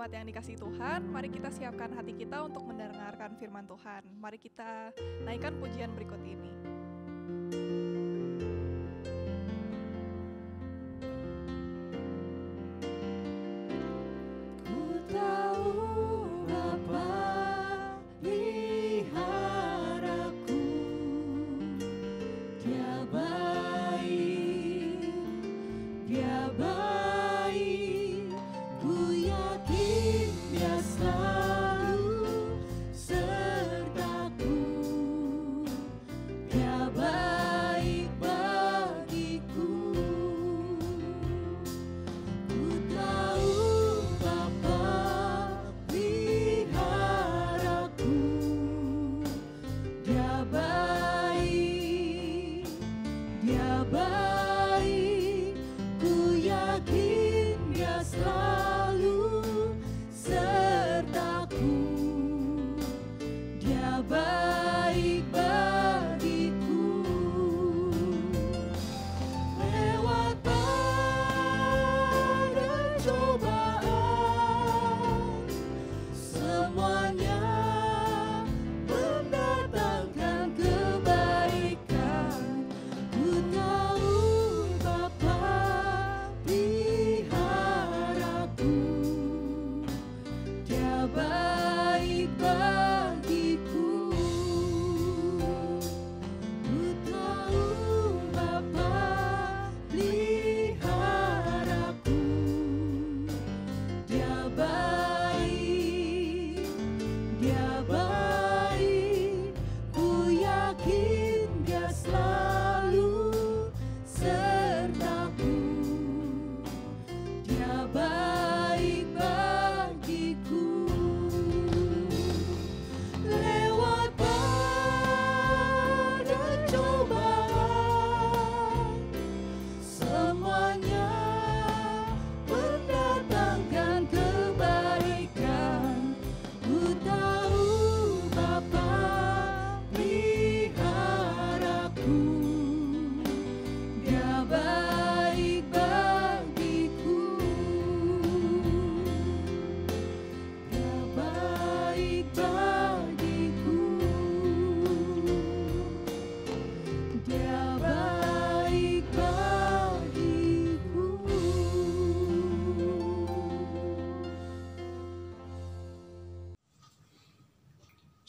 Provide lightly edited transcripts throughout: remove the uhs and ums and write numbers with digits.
jemaat yang dikasihi Tuhan, mari kita siapkan hati kita untuk mendengarkan firman Tuhan. Mari kita naikkan pujian berikut ini.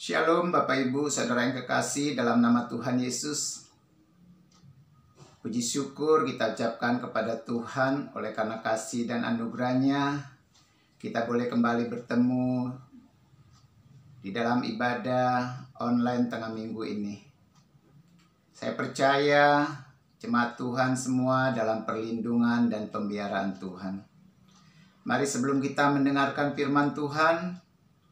Shalom Bapak Ibu Saudara yang kekasih dalam nama Tuhan Yesus. Puji syukur kita ucapkan kepada Tuhan oleh karena kasih dan anugerahnya. Kita boleh kembali bertemu di dalam ibadah online tengah minggu ini. Saya percaya jemaat Tuhan semua dalam perlindungan dan pemeliharaan Tuhan. Mari sebelum kita mendengarkan firman Tuhan,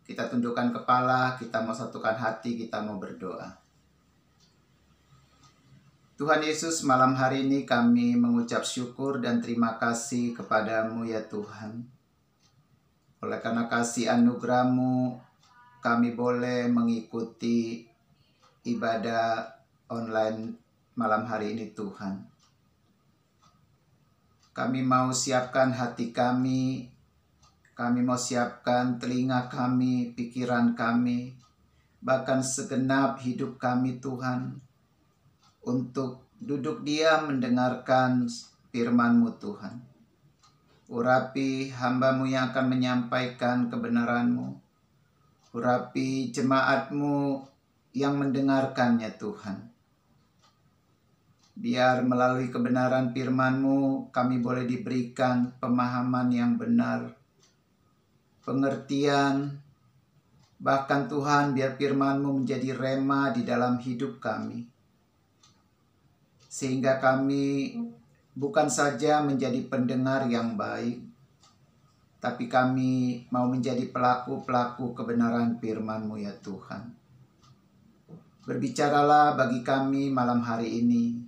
kita tundukkan kepala, kita mau satukan hati, kita mau berdoa. Tuhan Yesus, malam hari ini kami mengucap syukur dan terima kasih kepadamu ya Tuhan. Oleh karena kasih anugerah-Mu, kami boleh mengikuti ibadah online malam hari ini Tuhan. Kami mau siapkan hati kami mau siapkan telinga kami, pikiran kami, bahkan segenap hidup kami Tuhan, untuk duduk diam mendengarkan firman-Mu Tuhan. Urapi hamba-Mu yang akan menyampaikan kebenaran-Mu. Urapi jemaat-Mu yang mendengarkannya Tuhan. Biar melalui kebenaran firman-Mu kami boleh diberikan pemahaman yang benar, pengertian, bahkan Tuhan biar firman-Mu menjadi rema di dalam hidup kami. Sehingga kami bukan saja menjadi pendengar yang baik, tapi kami mau menjadi pelaku-pelaku kebenaran firman-Mu ya Tuhan. Berbicaralah bagi kami malam hari ini,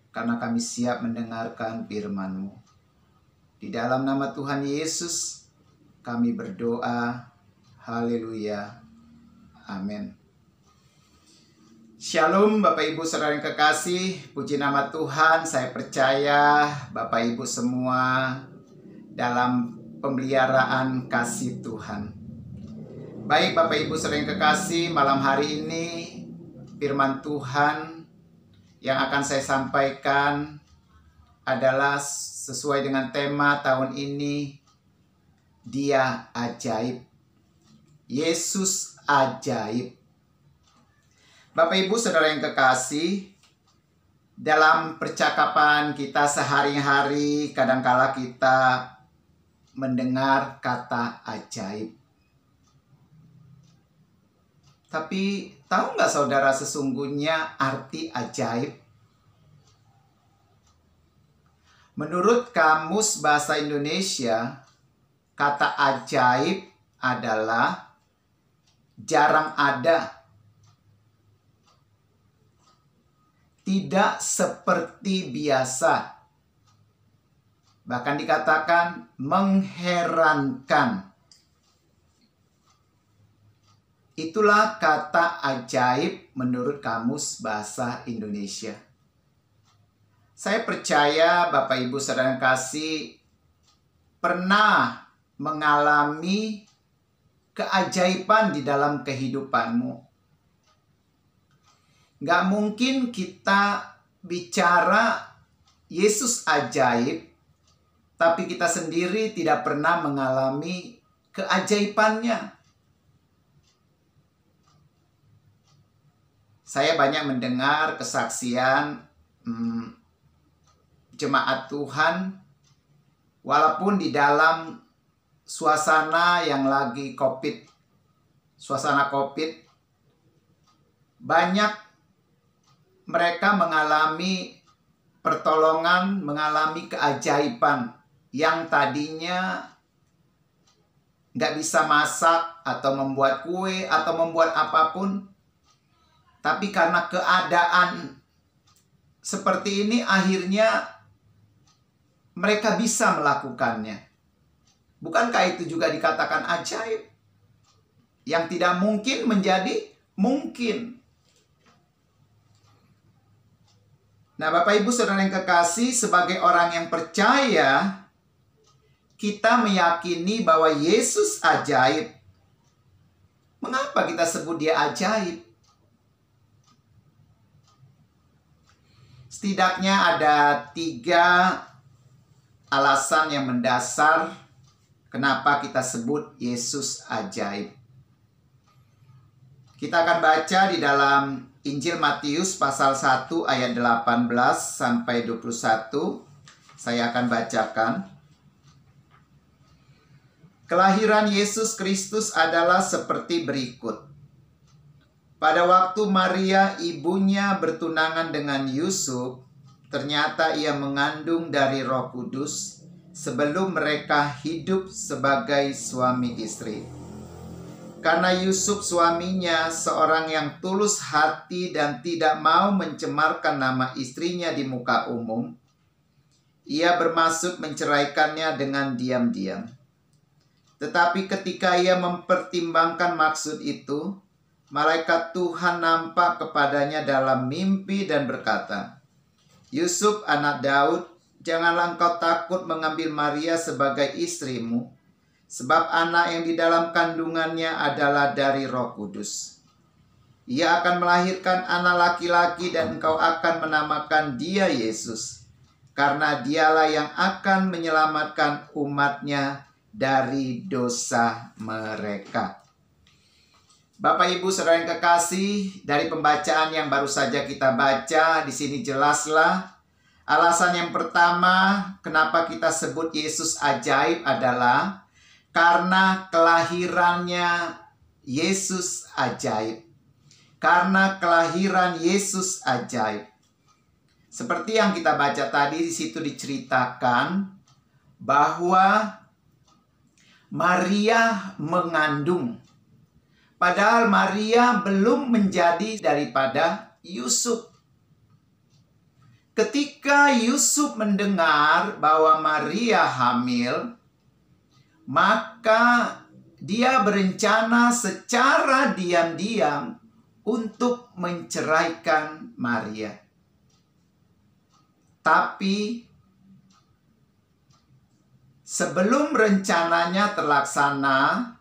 karena kami siap mendengarkan firman-Mu. Di dalam nama Tuhan Yesus, kami berdoa, haleluya, amin. Shalom Bapak Ibu Saudara yang kekasih, puji nama Tuhan. Saya percaya Bapak Ibu semua dalam pemeliharaan kasih Tuhan. Baik Bapak Ibu saudara yang kekasih, malam hari ini firman Tuhan yang akan saya sampaikan adalah sesuai dengan tema tahun ini, Dia ajaib. Yesus ajaib. Bapak Ibu saudara yang kekasih, dalam percakapan kita sehari-hari kadangkala kita mendengar kata ajaib. Tapi tahu nggak saudara sesungguhnya arti ajaib? Menurut Kamus Bahasa Indonesia, kata ajaib adalah jarang ada, tidak seperti biasa, bahkan dikatakan mengherankan. Itulah kata ajaib menurut Kamus Bahasa Indonesia. Saya percaya Bapak Ibu saudara yang kasih pernah mengalami keajaiban di dalam kehidupanmu. Gak mungkin kita bicara Yesus ajaib, tapi kita sendiri tidak pernah mengalami keajaibannya. Saya banyak mendengar kesaksian jemaat Tuhan, walaupun di dalam suasana yang lagi suasana COVID, banyak mereka mengalami pertolongan, mengalami keajaiban yang tadinya nggak bisa masak atau membuat kue atau membuat apapun. Tapi karena keadaan seperti ini akhirnya mereka bisa melakukannya. Bukankah itu juga dikatakan ajaib? Yang tidak mungkin menjadi mungkin. Nah, Bapak Ibu saudara yang kekasih, sebagai orang yang percaya, kita meyakini bahwa Yesus ajaib. Mengapa kita sebut Dia ajaib? Setidaknya ada 3 alasan yang mendasar kenapa kita sebut Yesus ajaib. Kita akan baca di dalam Injil Matius pasal 1 ayat 18 sampai 21. Saya akan bacakan. Kelahiran Yesus Kristus adalah seperti berikut. Pada waktu Maria ibunya bertunangan dengan Yusuf, ternyata ia mengandung dari Roh Kudus sebelum mereka hidup sebagai suami istri. Karena Yusuf suaminya seorang yang tulus hati dan tidak mau mencemarkan nama istrinya di muka umum, ia bermaksud menceraikannya dengan diam-diam. Tetapi ketika ia mempertimbangkan maksud itu, malaikat Tuhan nampak kepadanya dalam mimpi dan berkata, "Yusuf anak Daud, janganlah engkau takut mengambil Maria sebagai istrimu, sebab anak yang di dalam kandungannya adalah dari Roh Kudus. Ia akan melahirkan anak laki-laki dan engkau akan menamakan dia Yesus, karena dialah yang akan menyelamatkan umatnya dari dosa mereka." Bapak Ibu saudara yang kekasih, dari pembacaan yang baru saja kita baca, di sini jelaslah alasan yang pertama kenapa kita sebut Yesus ajaib adalah karena kelahirannya Yesus ajaib. Karena kelahiran Yesus ajaib. Seperti yang kita baca tadi, di situ diceritakan bahwa Maria mengandung. Padahal Maria belum menjadi daripada Yusuf. Ketika Yusuf mendengar bahwa Maria hamil, maka dia berencana secara diam-diam untuk menceraikan Maria. Tapi sebelum rencananya terlaksana,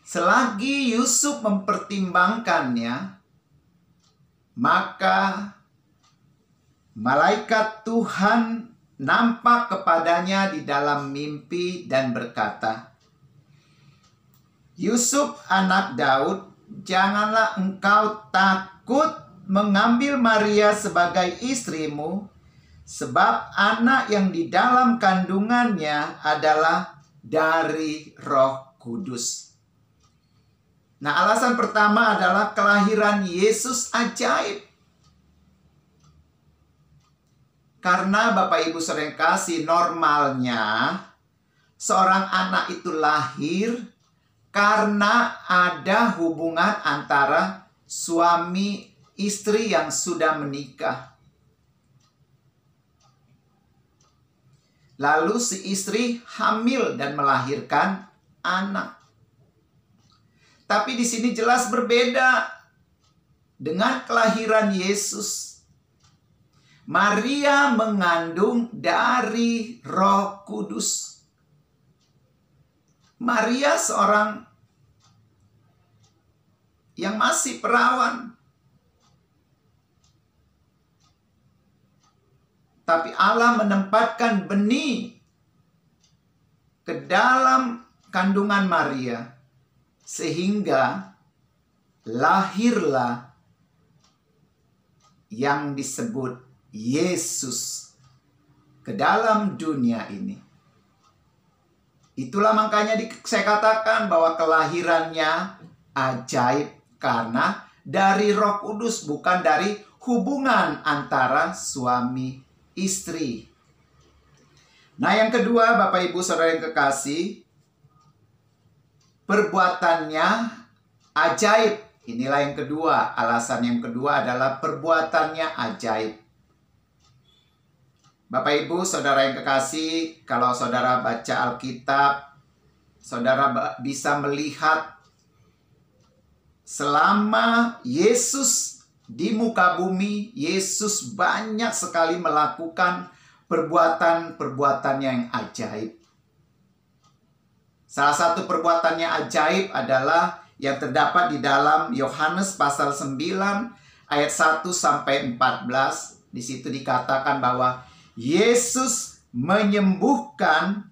selagi Yusuf mempertimbangkannya, maka malaikat Tuhan nampak kepadanya di dalam mimpi dan berkata, "Yusuf anak Daud, janganlah engkau takut mengambil Maria sebagai istrimu, sebab anak yang di dalam kandungannya adalah dari Roh Kudus." Nah, alasan pertama adalah kelahiran Yesus ajaib. Karena Bapak Ibu saudara yang kasih, normalnya seorang anak itu lahir karena ada hubungan antara suami istri yang sudah menikah. Lalu si istri hamil dan melahirkan anak. Tapi di sini jelas berbeda dengan kelahiran Yesus. Maria mengandung dari Roh Kudus. Maria seorang yang masih perawan. Tapi Allah menempatkan benih ke dalam kandungan Maria, sehingga lahirlah yang disebut Yesus ke dalam dunia ini. Itulah makanya saya katakan bahwa kelahirannya ajaib, karena dari Roh Kudus, bukan dari hubungan antara suami istri. Nah, yang kedua, Bapak Ibu saudara yang kekasih, perbuatannya ajaib. Inilah yang kedua, alasan yang kedua adalah perbuatannya ajaib. Bapak Ibu saudara yang kekasih, kalau saudara baca Alkitab, saudara bisa melihat selama Yesus di muka bumi, Yesus banyak sekali melakukan perbuatan-perbuatannya yang ajaib. Salah satu perbuatannya ajaib adalah yang terdapat di dalam Yohanes pasal 9 ayat 1 sampai 14. Di situ dikatakan bahwa Yesus menyembuhkan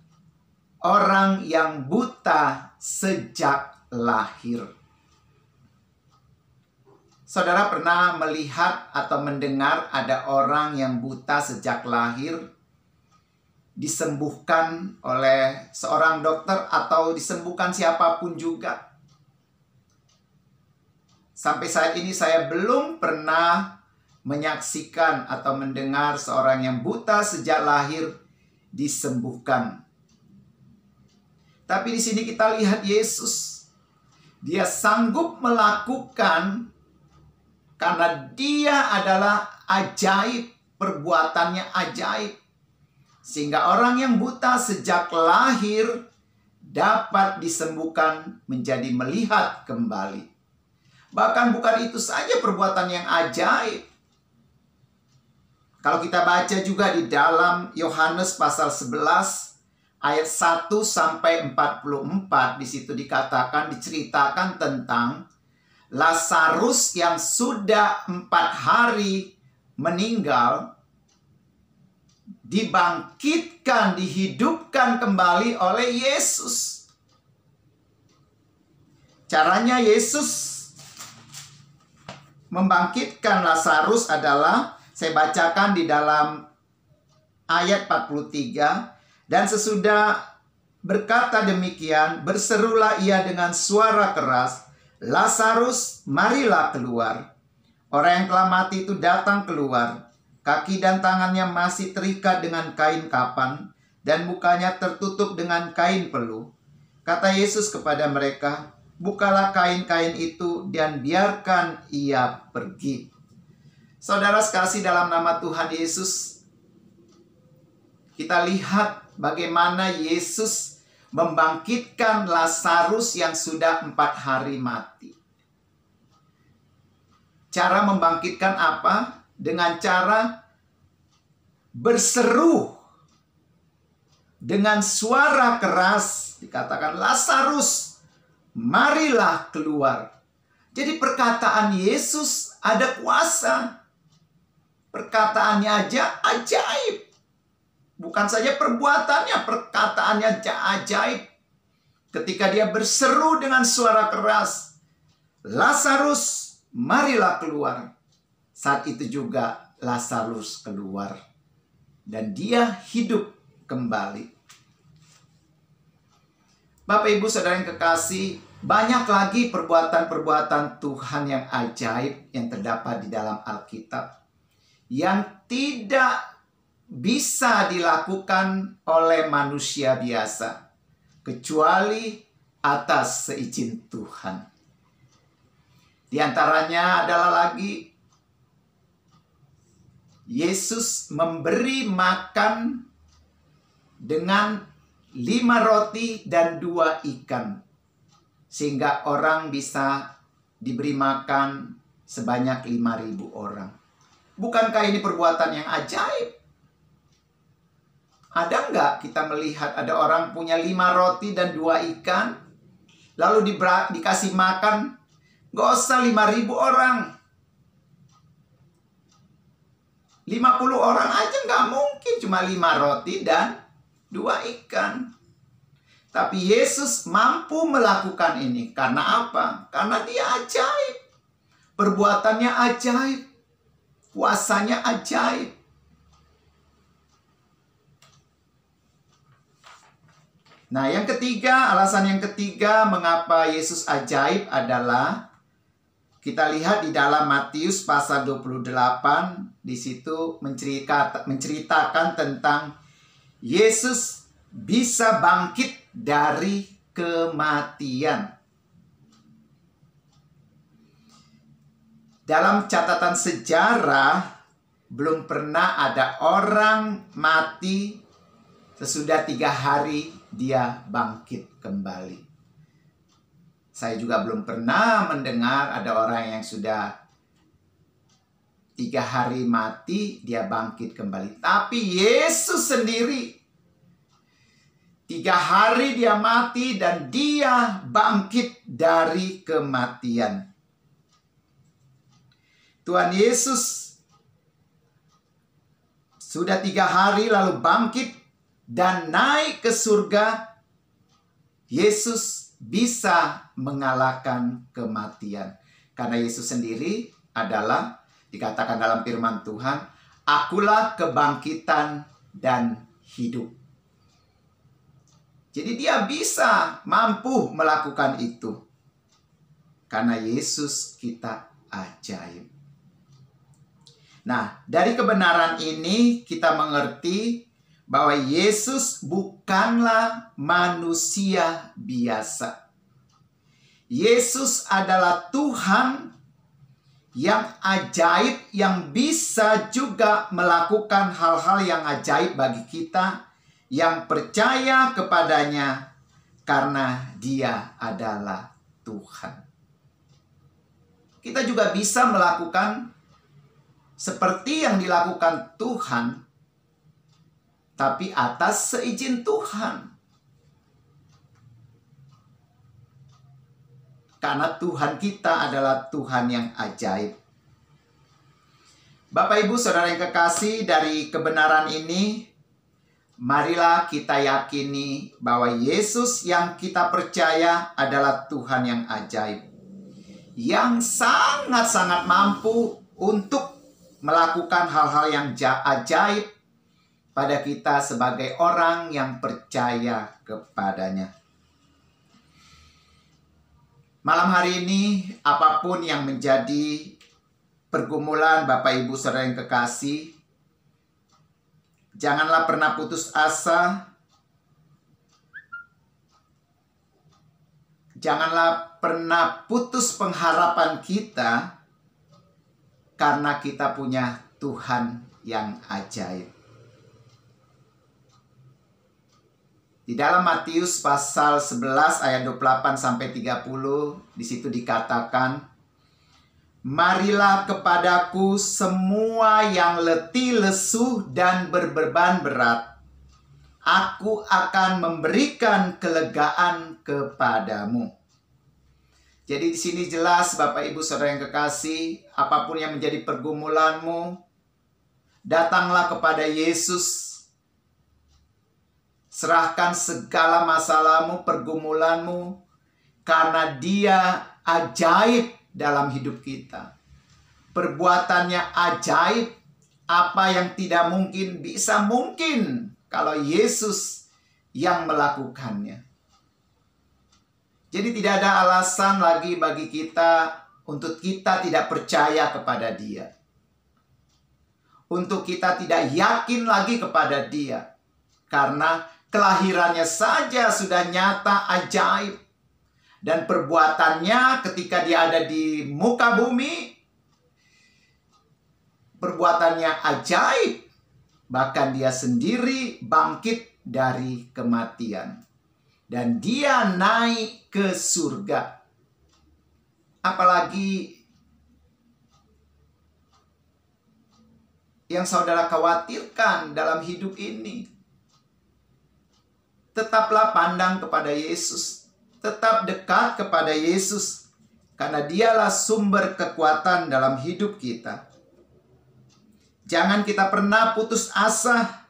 orang yang buta sejak lahir. Saudara pernah melihat atau mendengar ada orang yang buta sejak lahir disembuhkan oleh seorang dokter atau disembuhkan siapapun juga? Sampai saat ini saya belum pernah menyaksikan atau mendengar seorang yang buta sejak lahir disembuhkan. Tapi di sini kita lihat Yesus. Dia sanggup melakukan karena dia adalah ajaib, perbuatannya ajaib. Sehingga orang yang buta sejak lahir dapat disembuhkan menjadi melihat kembali. Bahkan bukan itu saja perbuatan yang ajaib. Kalau kita baca juga di dalam Yohanes pasal 11 ayat 1 sampai 44, di situ diceritakan tentang Lazarus yang sudah 4 hari meninggal, dibangkitkan, dihidupkan kembali oleh Yesus. Caranya Yesus membangkitkan Lazarus adalah, saya bacakan di dalam ayat 43. Dan sesudah berkata demikian, berserulah ia dengan suara keras, "Lazarus, marilah keluar." Orang yang telah mati itu datang keluar. Kaki dan tangannya masih terikat dengan kain kapan, dan mukanya tertutup dengan kain peluh. Kata Yesus kepada mereka, "Bukalah kain-kain itu dan biarkan ia pergi." Saudara sekasih dalam nama Tuhan Yesus, kita lihat bagaimana Yesus membangkitkan Lazarus yang sudah 4 hari mati. Cara membangkitkan apa? Dengan cara berseru. dengan suara keras dikatakan, "Lazarus, marilah keluar." Jadi perkataan Yesus ada kuasa. Perkataannya aja ajaib. Bukan saja perbuatannya, perkataannya ajaib. Ketika dia berseru dengan suara keras, "Lazarus, marilah keluar." Saat itu juga Lazarus keluar. Dan dia hidup kembali. Bapak, Ibu, Saudara yang kekasih, banyak lagi perbuatan-perbuatan Tuhan yang ajaib yang terdapat di dalam Alkitab. Yang tidak bisa dilakukan oleh manusia biasa. Kecuali atas seizin Tuhan. Di antaranya adalah lagi Yesus memberi makan dengan 5 roti dan 2 ikan. Sehingga orang bisa diberi makan sebanyak 5.000 orang. Bukankah ini perbuatan yang ajaib? Ada nggak kita melihat ada orang punya 5 roti dan 2 ikan, lalu dikasih makan, nggak usah 5.000 orang. 50 orang aja nggak mungkin, cuma 5 roti dan 2 ikan. Tapi Yesus mampu melakukan ini. Karena apa? Karena dia ajaib. Perbuatannya ajaib. Kuasanya ajaib. Nah, yang ketiga, alasan yang ketiga mengapa Yesus ajaib adalah kita lihat di dalam Matius pasal 28, di situ menceritakan tentang Yesus bisa bangkit dari kematian. Dalam catatan sejarah, belum pernah ada orang mati sesudah 3 hari dia bangkit kembali. Saya juga belum pernah mendengar ada orang yang sudah 3 hari mati, dia bangkit kembali. Tapi Yesus sendiri 3 hari dia mati dan dia bangkit dari kematian. Tuhan Yesus sudah 3 hari lalu bangkit dan naik ke surga. Yesus bisa mengalahkan kematian. Karena Yesus sendiri adalah, dikatakan dalam firman Tuhan, "Akulah kebangkitan dan hidup." Jadi dia bisa, mampu melakukan itu. Karena Yesus kita ajaib. Nah, dari kebenaran ini kita mengerti bahwa Yesus bukanlah manusia biasa. Yesus adalah Tuhan yang ajaib, yang bisa juga melakukan hal-hal yang ajaib bagi kita yang percaya kepadanya karena Dia adalah Tuhan. Kita juga bisa melakukan seperti yang dilakukan Tuhan, tapi atas seizin Tuhan. Karena Tuhan kita adalah Tuhan yang ajaib. Bapak, Ibu, Saudara yang kekasih, dari kebenaran ini, marilah kita yakini bahwa Yesus yang kita percaya adalah Tuhan yang ajaib. Yang sangat-sangat mampu untuk melakukan hal-hal yang ajaib pada kita sebagai orang yang percaya kepadanya. Malam hari ini, apapun yang menjadi pergumulan Bapak, Ibu, Saudara yang kekasih, janganlah pernah putus asa. Janganlah pernah putus pengharapan kita, karena kita punya Tuhan yang ajaib. Di dalam Matius pasal 11 ayat 28 sampai 30, di situ dikatakan, "Marilah kepadaku semua yang letih, lesu, dan berbeban berat. aku akan memberikan kelegaan kepadamu. Jadi di sini jelas Bapak Ibu Saudara yang kekasih, apapun yang menjadi pergumulanmu, datanglah kepada Yesus. Serahkan segala masalahmu, pergumulanmu, karena Dia ajaib dalam hidup kita. Perbuatannya ajaib, apa yang tidak mungkin bisa mungkin kalau Yesus yang melakukannya. Jadi tidak ada alasan lagi bagi kita untuk kita tidak percaya kepada Dia. Untuk kita tidak yakin lagi kepada Dia. Karena kelahirannya saja sudah nyata ajaib. Dan perbuatannya ketika Dia ada di muka bumi, perbuatannya ajaib. Bahkan Dia sendiri bangkit dari kematian. Dan Dia naik ke surga. Apalagi yang saudara khawatirkan dalam hidup ini. Tetaplah pandang kepada Yesus. Tetap dekat kepada Yesus. Karena Dialah sumber kekuatan dalam hidup kita. Jangan kita pernah putus asa.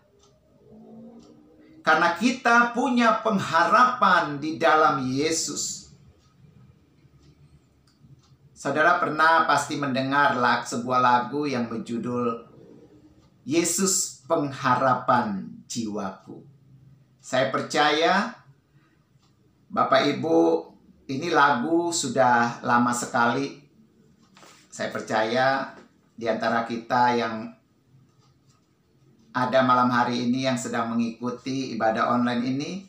Karena kita punya pengharapan di dalam Yesus. Saudara pernah pasti mendengar sebuah lagu yang berjudul Yesus Pengharapan Jiwaku. Saya percaya Bapak Ibu, ini lagu sudah lama sekali. Saya percaya di antara kita yang ada malam hari ini yang sedang mengikuti ibadah online ini,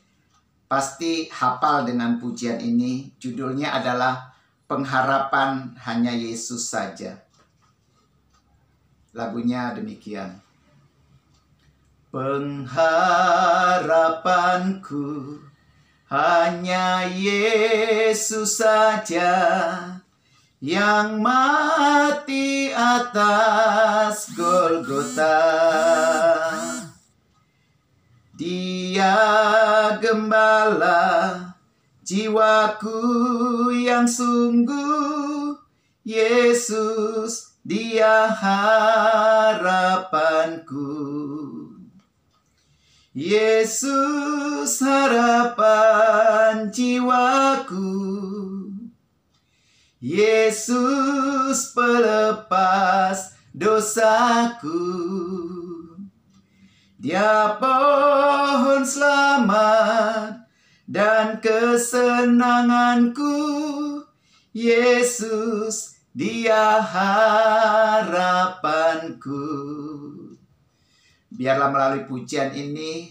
pasti hafal dengan pujian ini. Judulnya adalah Pengharapan Hanya Yesus Saja. Lagunya demikian. Pengharapanku hanya Yesus saja, yang mati atas Golgota. Dia gembala jiwaku yang sungguh, Yesus Dia harapanku. Yesus harapan jiwaku, Yesus pelepas dosaku. Dia pohon selamat dan kesenanganku, Yesus Dia harapanku. Biarlah melalui pujian ini,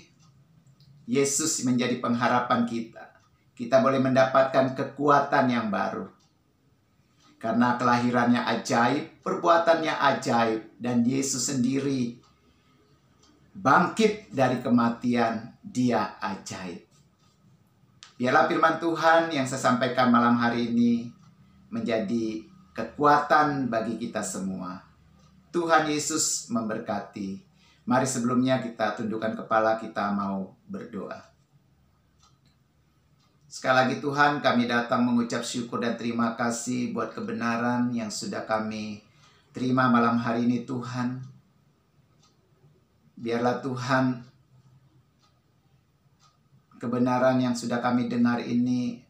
Yesus menjadi pengharapan kita. Kita boleh mendapatkan kekuatan yang baru. Karena kelahirannya ajaib, perbuatannya ajaib, dan Yesus sendiri bangkit dari kematian, Dia ajaib. Biarlah firman Tuhan yang saya sampaikan malam hari ini menjadi kekuatan bagi kita semua. Tuhan Yesus memberkati. Mari sebelumnya kita tundukkan kepala, kita mau berdoa. Sekali lagi Tuhan, kami datang mengucap syukur dan terima kasih buat kebenaran yang sudah kami terima malam hari ini Tuhan. Biarlah Tuhan, kebenaran yang sudah kami dengar ini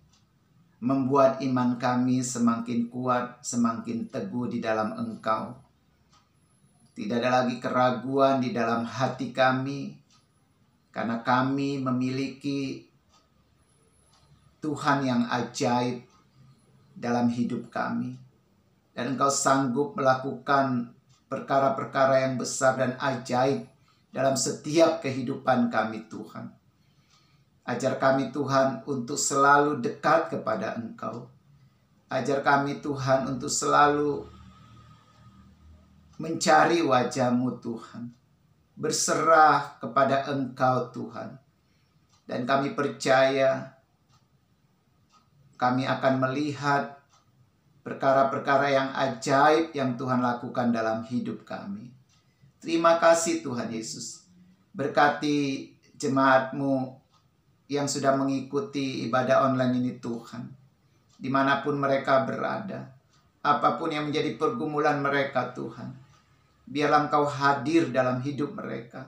membuat iman kami semakin kuat, semakin teguh di dalam Engkau. Tidak ada lagi keraguan di dalam hati kami, karena kami memiliki Tuhan yang ajaib dalam hidup kami. Dan Engkau sanggup melakukan perkara-perkara yang besar dan ajaib dalam setiap kehidupan kami Tuhan. Ajar kami Tuhan untuk selalu dekat kepada Engkau. Ajar kami Tuhan untuk selalu mencari wajah-Mu Tuhan, berserah kepada Engkau Tuhan. Dan kami percaya kami akan melihat perkara-perkara yang ajaib yang Tuhan lakukan dalam hidup kami. Terima kasih Tuhan Yesus. Berkati jemaat-Mu yang sudah mengikuti ibadah online ini Tuhan. Dimanapun mereka berada, apapun yang menjadi pergumulan mereka Tuhan, biarlah Engkau hadir dalam hidup mereka.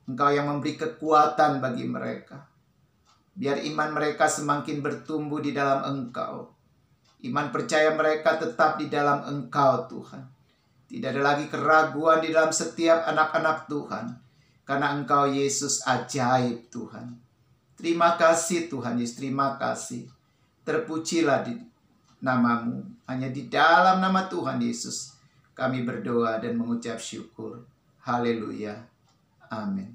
Engkau yang memberi kekuatan bagi mereka. Biar iman mereka semakin bertumbuh di dalam Engkau. Iman percaya mereka tetap di dalam Engkau Tuhan. Tidak ada lagi keraguan di dalam setiap anak-anak Tuhan. Karena Engkau Yesus ajaib Tuhan. Terima kasih Tuhan Yesus, terima kasih. Terpujilah di nama-Mu. Hanya di dalam nama Tuhan Yesus kami berdoa dan mengucap syukur. Haleluya. Amin.